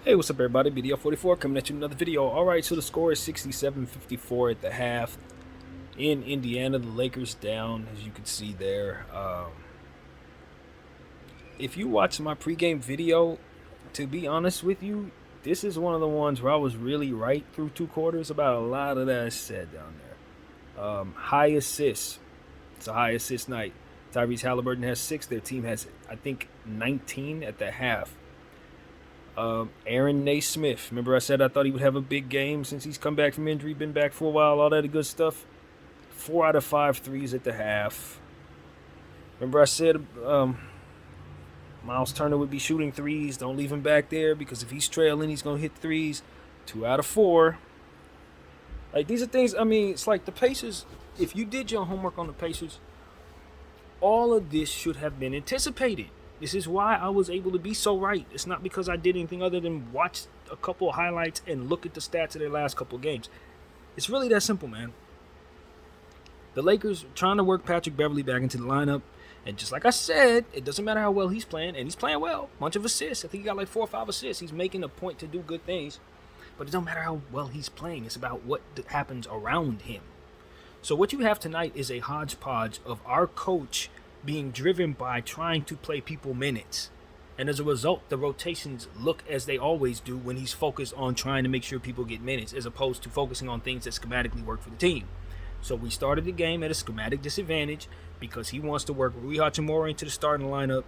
Hey, what's up, everybody? BDL44 coming at you with another video. All right, so the score is 67-54 at the half in Indiana. The Lakers down, as you can see there. If you watch my pregame video, to be honest with you, this is one of the ones where I was really right through two quarters about a lot of that said down there. High assists. It's a high assist night. Tyrese Halliburton has 6. Their team has, I think, 19 at the half. Aaron Naismith. Remember I said I thought he would have a big game since he's come back from injury, been back for a while, all that good stuff. 4 out of 5 threes at the half. Remember I said Miles Turner would be shooting threes. Don't leave him back there because if he's trailing, he's going to hit threes. 2 out of 4. Like, these are things, I mean, it's like the Pacers, if you did your homework on the Pacers, all of this should have been anticipated. This is why I was able to be so right. It's not because I did anything other than watch a couple of highlights and look at the stats of their last couple of games. It's really that simple, man. The Lakers trying to work Patrick Beverley back into the lineup. And just like I said, it doesn't matter how well he's playing. And he's playing well. Bunch of assists. I think he got like 4 or 5 assists. He's making a point to do good things. But it don't matter how well he's playing. It's about what happens around him. So what you have tonight is a hodgepodge of our coach being driven by trying to play people minutes. And as a result, the rotations look as they always do when he's focused on trying to make sure people get minutes as opposed to focusing on things that schematically work for the team. So we started the game at a schematic disadvantage because he wants to work Rui Hachimura into the starting lineup.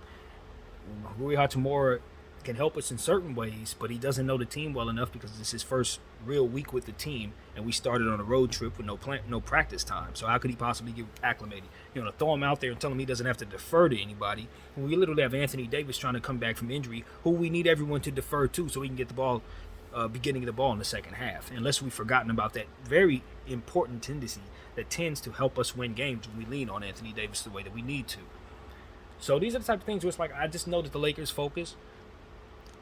Rui Hachimura can help us in certain ways, but he doesn't know the team well enough because it's his first real week with the team, and we started on a road trip with no practice time. So how could he possibly get acclimated? You know, to throw him out there and tell him he doesn't have to defer to anybody. When we literally have Anthony Davis trying to come back from injury, who we need everyone to defer to so we can get the ball, beginning of the ball in the second half. Unless we've forgotten about that very important tendency that tends to help us win games when we lean on Anthony Davis the way that we need to. So these are the type of things where it's like I just know that the Lakers' focus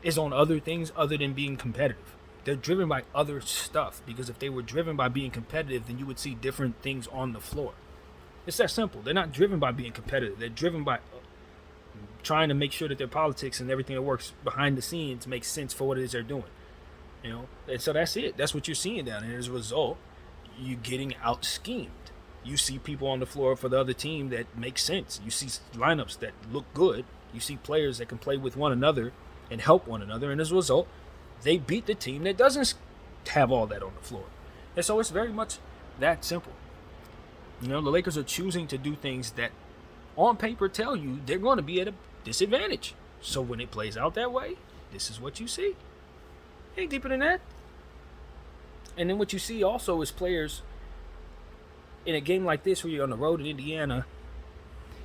is on other things other than being competitive. They're driven by other stuff because if they were driven by being competitive, then you would see different things on the floor. It's that simple. They're not driven by being competitive. They're driven by trying to make sure that their politics and everything that works behind the scenes makes sense for what it is they're doing. You know, and so that's it. That's what you're seeing down there. As a result, you're getting out schemed. You see people on the floor for the other team that make sense. You see lineups that look good. You see players that can play with one another and help one another, and as a result, they beat the team that doesn't have all that on the floor. And so it's very much that simple. You know, the Lakers are choosing to do things that on paper tell you they're going to be at a disadvantage. So when it plays out that way, this is what you see. Ain't deeper than that. And then what you see also is players in a game like this where you're on the road in Indiana,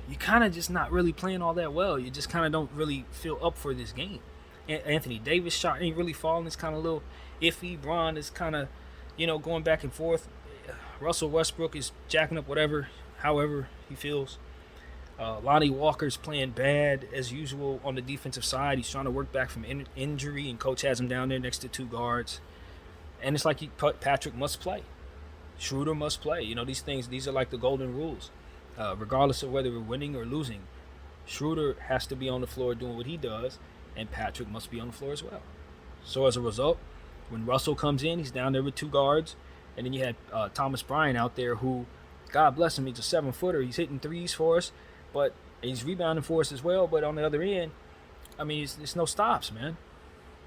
you kind of just not really playing all that well. You just kind of don't really feel up for this game. Anthony Davis shot ain't really falling. It's kind of a little iffy. Bron is kind of, going back and forth. Russell Westbrook is jacking up however he feels. Lonnie Walker's playing bad as usual on the defensive side. He's trying to work back from injury, and coach has him down there next to 2 guards. And it's like Patrick must play. Schroeder must play. These are like the golden rules. Regardless of whether we're winning or losing, Schroeder has to be on the floor doing what he does, and Patrick must be on the floor as well. So as a result, when Russell comes in, he's down there with 2 guards, and then you had Thomas Bryant out there who, God bless him, he's a 7-footer. He's hitting threes for us, but he's rebounding for us as well. But on the other end, I mean, it's no stops, man.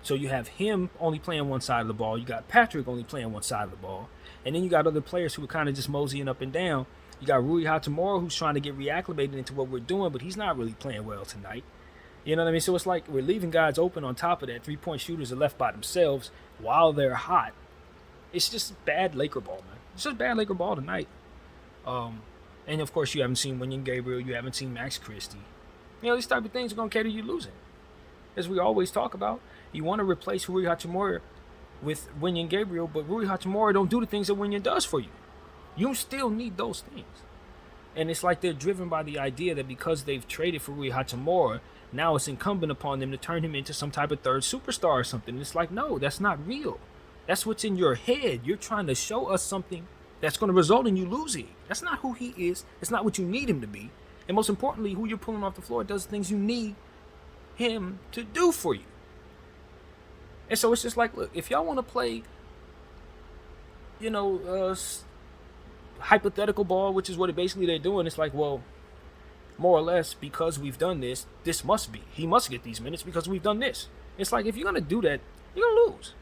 So you have him only playing one side of the ball. You got Patrick only playing one side of the ball. And then you got other players who are kind of just moseying up and down. You got Rui Hachimura, who's trying to get reacclimated into what we're doing, but he's not really playing well tonight. You know what I mean? So it's like we're leaving guys open on top of that. 3-point shooters are left by themselves while they're hot. It's just bad Laker ball, man. It's just bad Laker ball tonight. And, of course, you haven't seen Wenyen Gabriel. You haven't seen Max Christie. These type of things are going to cater you losing. As we always talk about, you want to replace Rui Hachimura with Wenyen Gabriel, but Rui Hachimura don't do the things that Wenyen does for you. You still need those things. And it's like they're driven by the idea that because they've traded for Rui Hachimura, now it's incumbent upon them to turn him into some type of third superstar or something. And it's like, no, that's not real. That's what's in your head. You're trying to show us something that's going to result in you losing. That's not who he is. It's not what you need him to be. And most importantly, who you're pulling off the floor does things you need him to do for you. And so it's just like, look, if y'all want to play, hypothetical ball, which is what basically they're doing, it's like, well, more or less, because we've done this, he must get these minutes because we've done this. It's like, if you're going to do that, you're going to lose.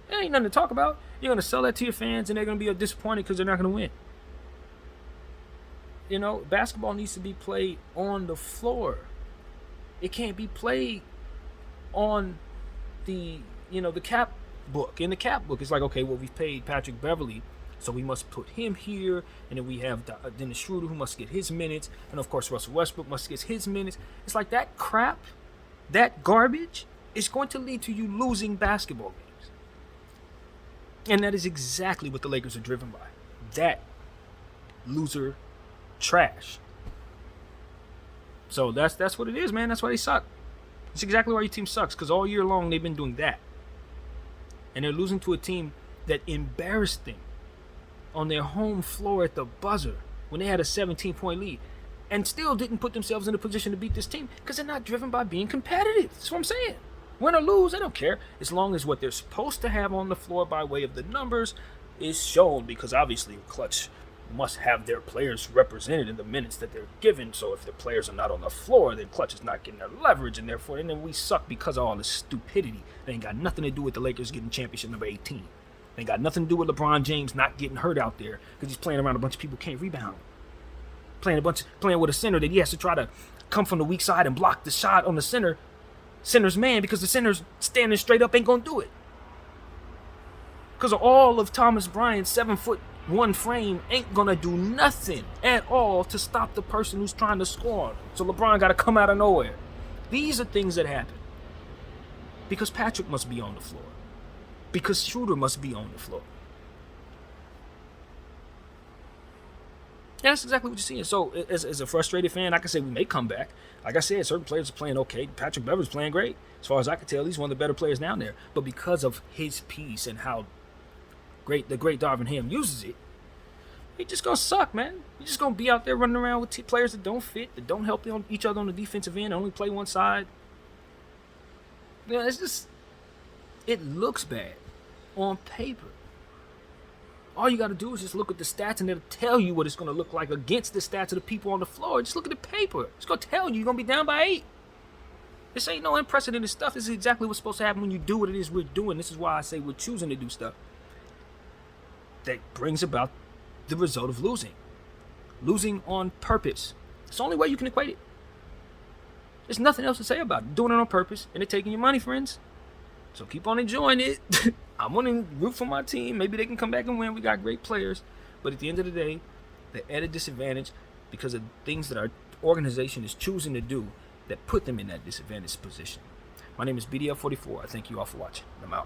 There ain't nothing to talk about. You're going to sell that to your fans, and they're going to be disappointed because they're not going to win. Basketball needs to be played on the floor. It can't be played on the cap book. In the cap book, it's like, okay, well, we've paid Patrick Beverley, so we must put him here, and then we have Dennis Schroeder, who must get his minutes, and of course Russell Westbrook must get his minutes. It's like that crap, that garbage, is going to lead to you losing basketball games. And that is exactly what the Lakers are driven by. That loser trash. So that's what it is, man. That's why they suck. It's exactly why your team sucks, because all year long they've been doing that. And they're losing to a team that embarrassed them on their home floor at the buzzer when they had a 17-point lead, and still didn't put themselves in a position to beat this team because they're not driven by being competitive. That's what I'm saying. Win or lose, they don't care, as long as what they're supposed to have on the floor by way of the numbers is shown, because obviously Clutch must have their players represented in the minutes that they're given. So if the players are not on the floor, then Clutch is not getting their leverage, and then we suck because of all this stupidity. They ain't got nothing to do with the Lakers getting championship number 18. They ain't got nothing to do with LeBron James not getting hurt out there because he's playing around a bunch of people who can't rebound. Playing with a center that he has to try to come from the weak side and block the shot on the center's man, because the center's standing straight up ain't gonna do it. Because of all of Thomas Bryant's 7'1" frame ain't gonna do nothing at all to stop the person who's trying to score on him. So LeBron gotta come out of nowhere. These are things that happen because Patrick must be on the floor, because Schroeder must be on the floor. Yeah, that's exactly what you're seeing. So as a frustrated fan, I can say we may come back. Like I said, certain players are playing okay. Patrick Beverley's playing great. As far as I can tell, he's one of the better players down there. But because of his piece and how the great Darvin Ham uses it, he just gonna suck, man. He's just gonna be out there running around with players that don't fit, that don't help each other on the defensive end, only play one side. It looks bad on paper. All you got to do is just look at the stats, and it'll tell you what it's going to look like against the stats of the people on the floor. Just look at the paper. It's going to tell you you're going to be down by 8. This ain't no unprecedented stuff. This is exactly what's supposed to happen when you do what it is we're doing. This is why I say we're choosing to do stuff that brings about the result of losing. Losing on purpose. It's the only way you can equate it. There's nothing else to say about it. Doing it on purpose, and they're taking your money, friends. So keep on enjoying it. I'm going to root for my team. Maybe they can come back and win. We got great players. But at the end of the day, they're at a disadvantage because of things that our organization is choosing to do that put them in that disadvantaged position. My name is BDF44. I thank you all for watching. I'm out.